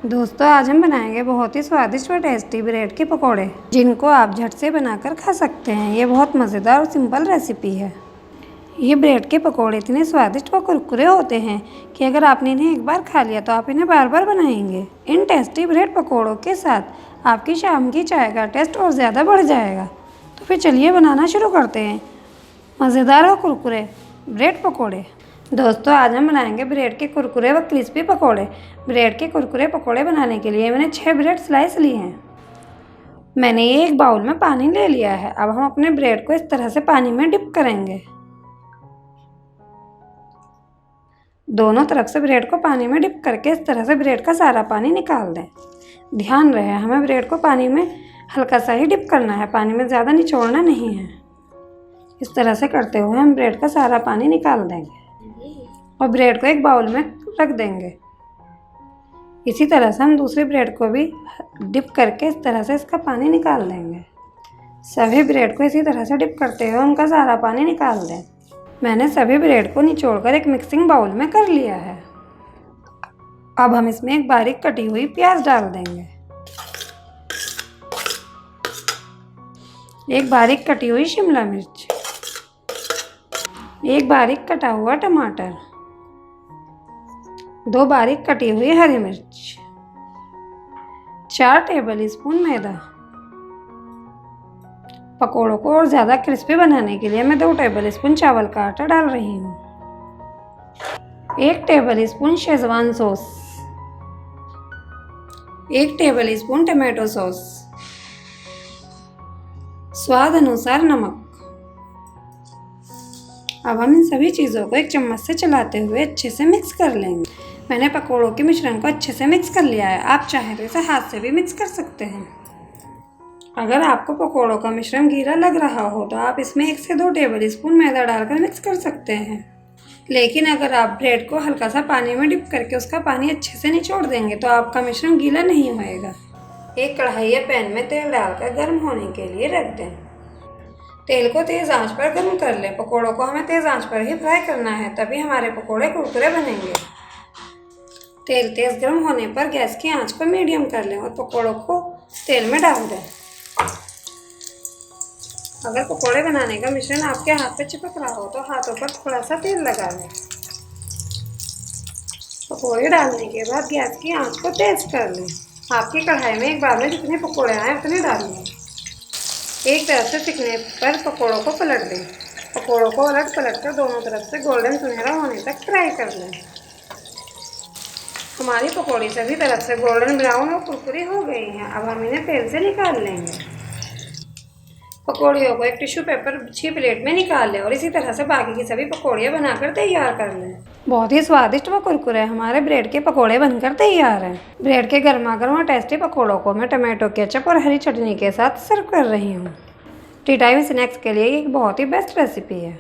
दोस्तों आज हम बनाएंगे बहुत ही स्वादिष्ट व टेस्टी ब्रेड के पकोड़े, जिनको आप झट से बनाकर खा सकते हैं। ये बहुत मज़ेदार और सिंपल रेसिपी है। ये ब्रेड के पकोड़े इतने स्वादिष्ट व कुरकुरे होते हैं कि अगर आपने इन्हें एक बार खा लिया तो आप इन्हें बार बार बनाएंगे। इन टेस्टी ब्रेड पकोड़ों के साथ आपकी शाम की चाय का टेस्ट और ज़्यादा बढ़ जाएगा। तो फिर चलिए बनाना शुरू करते हैं मज़ेदार और कुरकुरे ब्रेड पकोड़े। दोस्तों आज हम बनाएंगे ब्रेड के कुरकुरे व क्रिस्पी पकोड़े। ब्रेड के कुरकुरे पकोड़े बनाने के लिए मैंने 6 ब्रेड स्लाइस लिए हैं। मैंने ये एक बाउल में पानी ले लिया है। अब हम अपने ब्रेड को इस तरह से पानी में डिप करेंगे। दोनों तरफ से ब्रेड को पानी में डिप करके इस तरह से ब्रेड का सारा पानी निकाल दें। ध्यान रहे हमें ब्रेड को पानी में हल्का सा ही डिप करना है, पानी में ज़्यादा निचोड़ना नहीं है। इस तरह से करते हुए हम ब्रेड का सारा पानी निकाल देंगे और ब्रेड को एक बाउल में रख देंगे। इसी तरह से हम दूसरी ब्रेड को भी डिप करके इस तरह से इसका पानी निकाल देंगे। सभी ब्रेड को इसी तरह से डिप करते हुए उनका सारा पानी निकाल दें। मैंने सभी ब्रेड को निचोड़कर एक मिक्सिंग बाउल में कर लिया है। अब हम इसमें एक बारीक कटी हुई प्याज डाल देंगे, एक बारीक कटी हुई शिमला मिर्च, एक बारीक कटा हुआ टमाटर, 2 बारीक कटी हुई हरी मिर्च, 4 टेबल स्पून मैदा। पकोड़ों को और ज़्यादा क्रिस्पी बनाने के लिए मैं 2 टेबल स्पून चावल का आटा डाल रही हूँ, 1 table spoon Schezwan sauce, 1 table spoon tomato sauce, स्वाद अनुसार नमक। अब हम इन सभी चीज़ों को एक चम्मच से चलाते हुए अच्छे से मिक्स कर लेंगे। मैंने पकोड़ों के मिश्रण को अच्छे से मिक्स कर लिया है। आप चाहें तो इसे हाथ से भी मिक्स कर सकते हैं। अगर आपको पकोड़ों का मिश्रण गीला लग रहा हो तो आप इसमें 1 से 2 टेबल स्पून मैदा डालकर मिक्स कर सकते हैं। लेकिन अगर आप ब्रेड को हल्का सा पानी में डिप करके उसका पानी अच्छे से निचोड़ देंगे तो आपका मिश्रण गीला नहीं होएगा। एक कढ़ाई या पैन में तेल डालकर गर्म होने के लिए रख दें। तेल को तेज़ आंच पर गर्म कर लें। पकोड़ों को हमें तेज़ आंच पर ही फ्राई करना है, तभी हमारे पकोड़े कुरकुरे बनेंगे। तेल तेज़ गर्म होने पर गैस की आंच को मीडियम कर लें और पकोड़ों को तेल में डाल दें। अगर पकोड़े बनाने का मिश्रण आपके हाथ पे चिपक रहा हो तो हाथों पर थोड़ा सा तेल लगा लें। पकोड़े डालने के बाद गैस की आंच को तेज़ कर लें। आपकी कढ़ाई में एक बार में जितने पकोड़े आए उतने डाल लें। एक तरफ से सिकने पर पकोड़ों को पलट दें। पकोड़ों को उलट पलट कर दोनों तरफ से गोल्डन सुनहरा होने तक फ्राई कर लें। हमारी पकौड़ी सभी तरफ से गोल्डन ब्राउन और कुरकुरी हो गई हैं। अब हम इन्हें तेल से निकाल लेंगे। पकौड़ियों को एक टिश्यू पेपर अच्छी प्लेट में निकाल लें और इसी तरह से बाकी की सभी पकौड़ियाँ बनाकर तैयार कर लें। बहुत ही स्वादिष्ट व कुरकुरे हमारे ब्रेड के पकोड़े बनकर तैयार हैं। ब्रेड के गर्मा गर्म और टेस्टी पकोड़ों को मैं टमाटो केचप और हरी चटनी के साथ सर्व कर रही हूँ। टी टाइम स्नैक्स के लिए एक बहुत ही बेस्ट रेसिपी है।